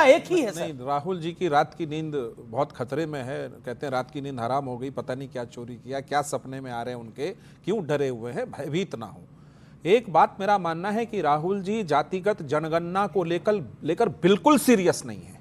एक ही है सर? नहीं, राहुल जी की रात की नींद बहुत खतरे में है। कहते हैं रात की नींद हराम हो गई, पता नहीं क्या चोरी किया, क्या सपने में आ रहे हैं उनके, क्यों डरे हुए हैं, भयभीत ना हो। एक बात मेरा मानना है कि राहुल जी जातिगत जनगणना को लेकर बिल्कुल सीरियस नहीं है।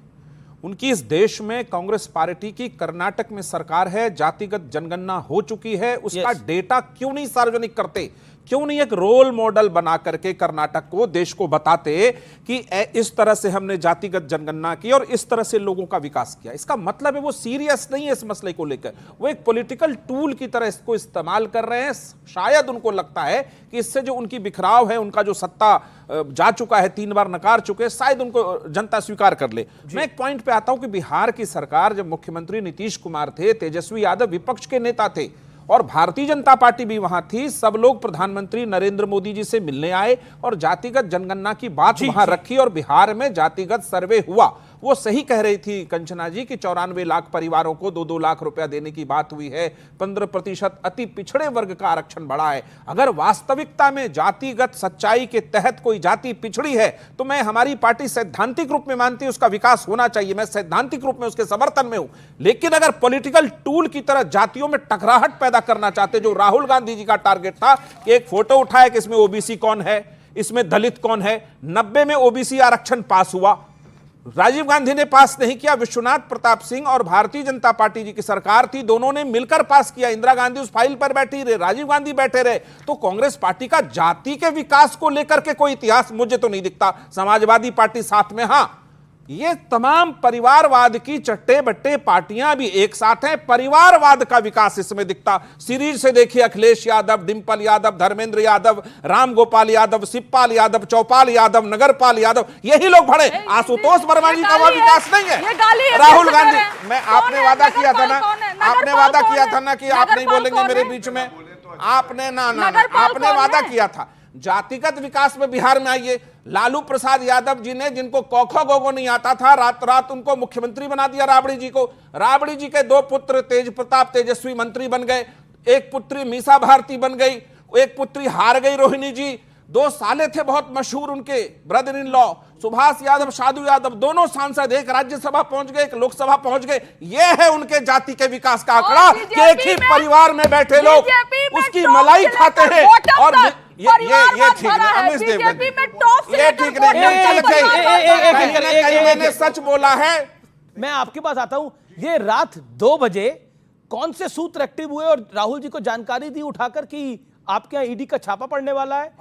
उनकी इस देश में कांग्रेस पार्टी की कर्नाटक में सरकार है, जातिगत जनगणना हो चुकी है, उसका डेटा क्यों नहीं सार्वजनिक करते? क्यों नहीं एक रोल मॉडल बना करके कर्नाटक को, देश को बताते कि इस तरह से हमने जातिगत जनगणना की और इस तरह से लोगों का विकास किया? इसका मतलब है वो सीरियस नहीं है इस मसले को लेकर, वो एक पॉलिटिकल टूल की तरह इसको इस्तेमाल कर रहे हैं। शायद उनको लगता है कि इससे जो उनकी बिखराव है, उनका जो सत्ता जा चुका है, 3 बार नकार चुके, शायद उनको जनता स्वीकार कर ले। मैं एक पॉइंट पे आता हूं कि बिहार की सरकार, जब मुख्यमंत्री नीतीश कुमार थे, तेजस्वी यादव विपक्ष के नेता थे और भारतीय जनता पार्टी भी वहां थी, सब लोग प्रधानमंत्री नरेंद्र मोदी जी से मिलने आए और जातिगत जनगणना की बात वहां रखी और बिहार में जातिगत सर्वे हुआ। वो सही कह रही थी कंचना जी कि 94 लाख परिवारों को 2-2 लाख रुपया देने की बात हुई है, 15% अति पिछड़े वर्ग का आरक्षण बढ़ा है। अगर वास्तविकता में जातिगत सच्चाई के तहत कोई जाति पिछड़ी है तो मैं, हमारी पार्टी सैद्धांतिक रूप में मानती है उसका विकास होना चाहिए, मैं सैद्धांतिक रूप में उसके समर्थन में हूं। लेकिन अगर पॉलिटिकल टूल की तरह जातियों में टकराहट पैदा करना चाहते, जो राहुल गांधी जी का टारगेट था कि एक फोटो उठाए कि इसमें ओबीसी कौन है, इसमें दलित कौन है, 90 में ओबीसी आरक्षण पास हुआ, राजीव गांधी ने पास नहीं किया, विश्वनाथ प्रताप सिंह और भारतीय जनता पार्टी जी की सरकार थी, दोनों ने मिलकर पास किया। इंदिरा गांधी उस फाइल पर बैठी रहे, राजीव गांधी बैठे रहे। तो कांग्रेस पार्टी का जाति के विकास को लेकर के कोई इतिहास मुझे तो नहीं दिखता। समाजवादी पार्टी साथ में, हां, ये तमाम परिवारवाद की चट्टे बट्टे पार्टियां भी एक साथ हैं, परिवारवाद का विकास इसमें दिखता। सीरीज से देखिए, अखिलेश यादव, डिंपल यादव, धर्मेंद्र यादव, राम गोपाल यादव, शिवपाल यादव, चौपाल यादव, नगरपाल यादव, यही लोग भरे। आशुतोष वर्मा जी का वह विकास नहीं है। राहुल गांधी, मैं, आपने वादा किया था ना, आपने वादा किया था ना कि आप नहीं बोलेंगे मेरे बीच में, आपने आपने वादा किया था जातिगत विकास में बिहार में आइए। लालू प्रसाद यादव जी ने, जिनको कोखो गोगो नहीं आता था, रात रात उनको मुख्यमंत्री बना दिया राबड़ी जी को। राबड़ी जी के 2 पुत्र तेज प्रताप तेजस्वी मंत्री बन गए, एक पुत्री मीसा भारती बन गई, एक पुत्री हार गई रोहिणी जी। 2 साले थे बहुत मशहूर उनके brother in law, Subhash Yadav, Sadhu Yadav, दोनों सांसद, एक राज्यसभा पहुंच गए, एक लोकसभा पहुंच गए। ये है उनके जाति के विकास का आंकड़ा कि एक ही परिवार में बैठे लोग उसकी मलाई खाते हैं। और ये ठीक नहीं, अमिश देवगन, ये ठीक नहीं, मैंने सच बोला है। मैं आपके पास आता हूं, ये रात 2 बजे कौन से सूत्र एक्टिव हुए और राहुल जी को जानकारी दी उठाकर कि आपके यहाँ ईडी का छापा पड़ने वाला है?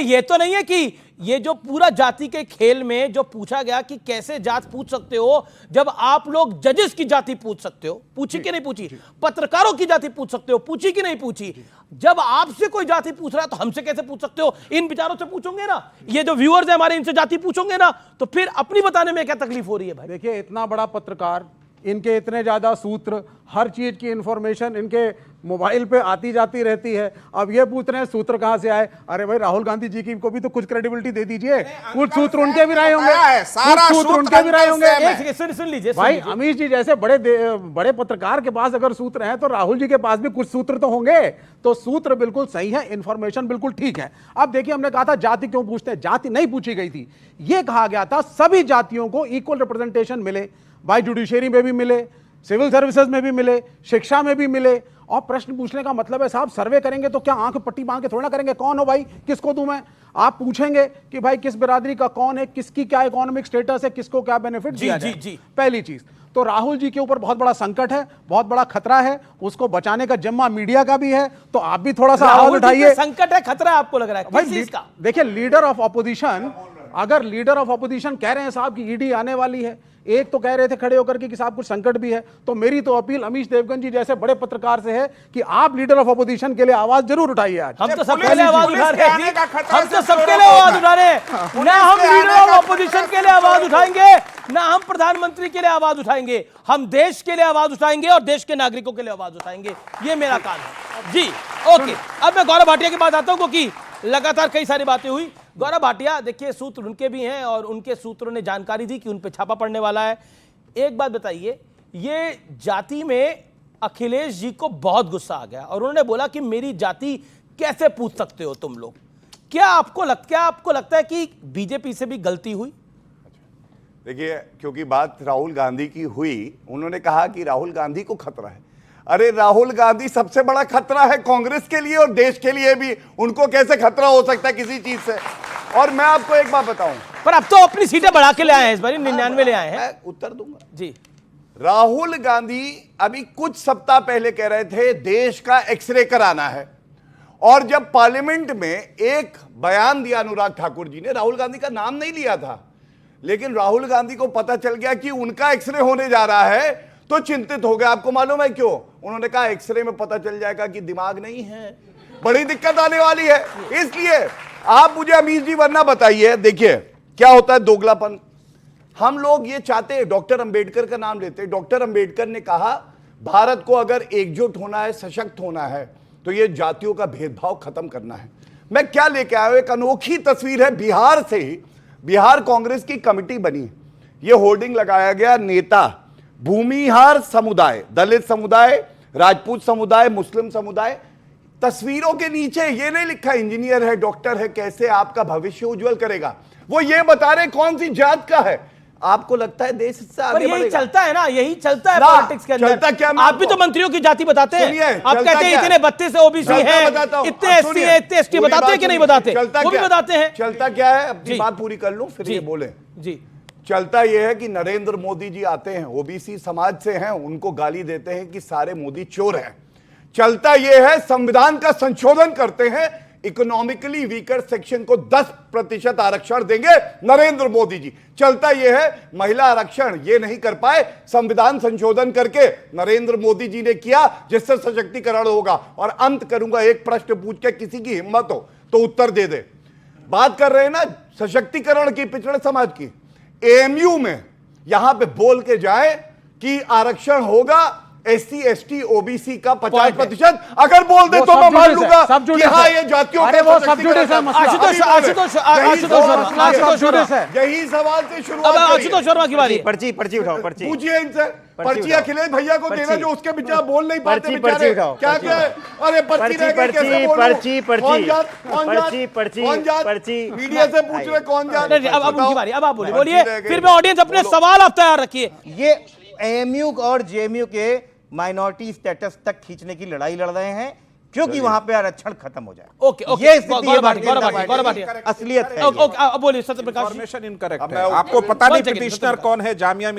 ये तो नहीं है कि ये जो पूरा जाति के खेल में जो पूछा गया कि कैसे जात पूछ सकते हो, जब आप लोग जजेस की जाति पूछ सकते हो, पूछी कि नहीं पूछी? पत्रकारों की जाति पूछ सकते हो, पूछी कि नहीं पूछी? जब आपसे कोई जाति पूछ रहा है तो हमसे कैसे पूछ सकते हो? इन विचारों से पूछोगे ना, ये जो व्यूअर्स है हमारे, इनसे जाति पूछोगे ना, तो फिर अपनी बताने में क्या तकलीफ हो रही है भाई? देखिए, इतना बड़ा पत्रकार, इनके इतने ज्यादा सूत्र, हर चीज की इंफॉर्मेशन इनके मोबाइल पे आती जाती रहती है। अब ये पूछ रहे हैं सूत्र कहां से आए? अरे भाई, राहुल गांधी जी की को भी तो कुछ क्रेडिबिलिटी दे दीजिए। कुछ सूत्र उनके भी रहे होंगे, कुछ सूत्र उनके भी रहे होंगे। सुन लीजिए भाई, अमीश जी जैसे बड़े पत्रकार के पास अगर सूत्र हैं तो राहुल जी के पास भी कुछ सूत्र तो होंगे। तो सूत्र बिल्कुल सही है, इंफॉर्मेशन बिल्कुल ठीक है। अब देखिए, हमने कहा था जाति क्यों पूछते हैं, जाति नहीं पूछी गई थी। यह कहा गया था सभी जातियों को इक्वल रिप्रेजेंटेशन मिले, भाई जुडिशरी में भी मिले, सिविल सर्विसेज में भी मिले, शिक्षा में भी मिले। और प्रश्न पूछने का मतलब है, साहब सर्वे करेंगे तो क्या आंख पट्टी बांध के थोड़ा ना करेंगे, कौन हो भाई, किसको दूं मैं? आप पूछेंगे कि भाई किस बिरादरी का कौन है, किसकी क्या इकोनॉमिक स्टेटस है, किसको क्या बेनिफिट दिया जाए। पहली चीज तो राहुल जी के ऊपर बहुत बड़ा संकट है, बहुत बड़ा खतरा है, उसको बचाने का जिम्मा मीडिया का भी है। तो आप भी थोड़ा सा आवाज उठाइए। संकट है, खतरा आपको लग रहा है भाई? देखिए, लीडर ऑफ ऑपोजिशन, अगर लीडर ऑफ ऑपोजिशन कह रहे हैं साहब की ईडी आने वाली है, एक तो कह रहे थे खड़े होकर के कि साहब कुछ संकट भी है, तो मेरी तो अपील अमीश देवगन जी जैसे बड़े पत्रकार से है कि आप लीडर ऑफ ऑपोजिशन के लिए आवाज जरूर उठाइए। आज हम तो सबके लिए आवाज उठा रहे हैं, हम तो सबके लिए आवाज उठा रहे हैं। ना हम लीडर ऑफ ऑपोजिशन के लिए आवाज उठाएंगे, ना हम प्रधानमंत्री के लिए आवाज उठाएंगे, हम देश के लिए आवाज उठाएंगे और देश के नागरिकों के लिए आवाज उठाएंगे। ये मेरा काम है जी। ओके, अब मैं गौरव भाटिया की बात आता हूं, क्योंकि लगातार कई सारी बातें हुई। गौरव भाटिया, देखिए सूत्र उनके भी हैं और उनके सूत्रों ने जानकारी दी कि उन पे छापा पड़ने वाला है। एक बात बताइए, ये जाति में अखिलेश जी को बहुत गुस्सा आ गया और उन्होंने बोला कि मेरी जाति कैसे पूछ सकते हो तुम लोग? क्या आपको लगता है कि बीजेपी से भी गलती हुई? देखिए, क्योंकि बात राहुल गांधी की हुई, उन्होंने कहा कि राहुल गांधी को खतरा है। अरे राहुल गांधी सबसे बड़ा खतरा है कांग्रेस के लिए और देश के लिए भी। उनको कैसे खतरा हो सकता है किसी चीज से? और मैं आपको एक बात बताऊं, पर अब तो अपनी सीटें बढ़ा के ले आए हैं, इस बार 99 ले आए हैं। मैं उत्तर दूंगा जी। राहुल गांधी अभी कुछ सप्ताह पहले कह रहे थे देश का एक्सरे कराना है, और जब पार्लियामेंट में एक बयान दिया अनुराग ठाकुर जी ने, राहुल गांधी का नाम नहीं लिया था, लेकिन राहुल गांधी को पता चल गया कि उनका एक्सरे होने जा रहा है तो चिंतित हो गया। आपको मालूम है क्यों? उन्होंने कहा एक्सरे में पता चल जाएगा कि दिमाग नहीं है, बड़ी दिक्कत आने वाली है। इसलिए आप मुझे अमीर जी वरना बताइए, देखिए क्या होता है दोगलापन। हम लोग ये चाहते हैं, डॉक्टर अंबेडकर का नाम लेते हैं। डॉक्टर अंबेडकर ने कहा भारत को अगर एकजुट होना है, सशक्त होना है, तो ये जातियों का भेदभाव खत्म करना है। मैं क्या लेके आया हूं, एक अनोखी तस्वीर है बिहार से ही। बिहार कांग्रेस की कमेटी बनी, ये होर्डिंग लगाया गया, नेता भूमिहार समुदाय, दलित समुदाय, राजपूत समुदाय, मुस्लिम समुदाय। तस्वीरों के नीचे ये नहीं लिखा इंजीनियर है, डॉक्टर है, कैसे आपका भविष्य उज्जवल करेगा। वो ये बता रहे कौन सी जात का है। आपको लगता है देश इससे आगे पर यही बढ़ेगा? चलता है ना, यही चलता है ना, पॉलिटिक्स के अंदर। चलता क्या मैं आप भी तो आपको- मंत्रियों की जाति बताते सुनिए, हैं। आप चलता कहते हैं क्या? इतने 32 ओबीसी चलता हैं, बताता हूं। इतने अब एससी सुनिए, हैं, इतने एसटी पूरी बताते बात हैं कि नहीं सुनिए। बताते? चलता वो भी क्या? बताते हैं। चलता क्या है, अपनी जी। बात पूरी कर लूं फिर जी। ये बोले। जी। चलता यह है कि नरेंद्र मोदी जी आते हैं, ओबीसी समाज से हैं, उनको गाली देते हैं कि सारे मोदी चोर हैं। चलता यह है संविधान का संशोधन करते हैं, इकोनॉमिकली वीकर सेक्शन को 10% आरक्षण देंगे नरेंद्र मोदी जी। चलता यह है महिला आरक्षण ये नहीं कर पाए, संविधान संशोधन करके नरेंद्र मोदी जी ने किया, जिससे सशक्तिकरण होगा। और अंत करूंगा, एक प्रश्न पूछ के किसी की हिम्मत हो तो उत्तर दे दे। बात कर रहे हैं ना सशक्तिकरण की पिछड़े समाज की, एएमयू में यहां पे बोल के जाए कि आरक्षण होगा एससी एसटी ओबीसी का 50%, अगर बोल दे वो तो मैं सब मान जुडिस है, लूंगा सब कि जुडिस हाँ है। ये जातियों अरे का वो सब सशक्तिकरण जुडिस है है। मसला। आशुतोष अभी बोले। आशुतोष यही आशुतोष सवाल शर्मा, से- आशुतोष जुडिस शर्मा। है। यही सवाल से अब शुरुआत करिए। आशुतोष शर्मा की बारी है। पर्ची उठाओ, पर्ची। पूछिए इनसे, पर्ची उठाओ। अखिलेश भैया को देना जो उसके बिचार बोल नहीं पाते पर्ची बेचारे। उठाओ, क्या पर्ची क्या है? अरे पर्ची रह गई, कैसे बोलूं? पर्ची, कौन जात? कौन जात? पर्ची, कौन जात? पर्ची। मीडिया से पूछ रहे कौन जात? नहीं, अब बताओ। उनकी बारी, अब आप बोलिए, पर्ची बोलिए, रह गई। फिर मैं ऑडियंस अपने बोलो। सवाल आप तैयार रखिए। ये एएमयू और जेएमयू के माइनॉरिटी स्टेटस तक खींचने की लड़ाई लड़ रहे हैं, क्योंकि वहां पे आरक्षण खत्म हो जाए। Okay, okay. ये स्थिति है गौरव भारतीय भाटिया, जनता गौरव पार्टी भाटिया। की। असलियत है ओके, ये। ओके, अब बोलिए सत्य प्रकाश जी। इन्फॉर्मेशन इनकरेक्ट अब है। मैं- आपको पता नहीं One second, पिटिशनर कौन है, जामिया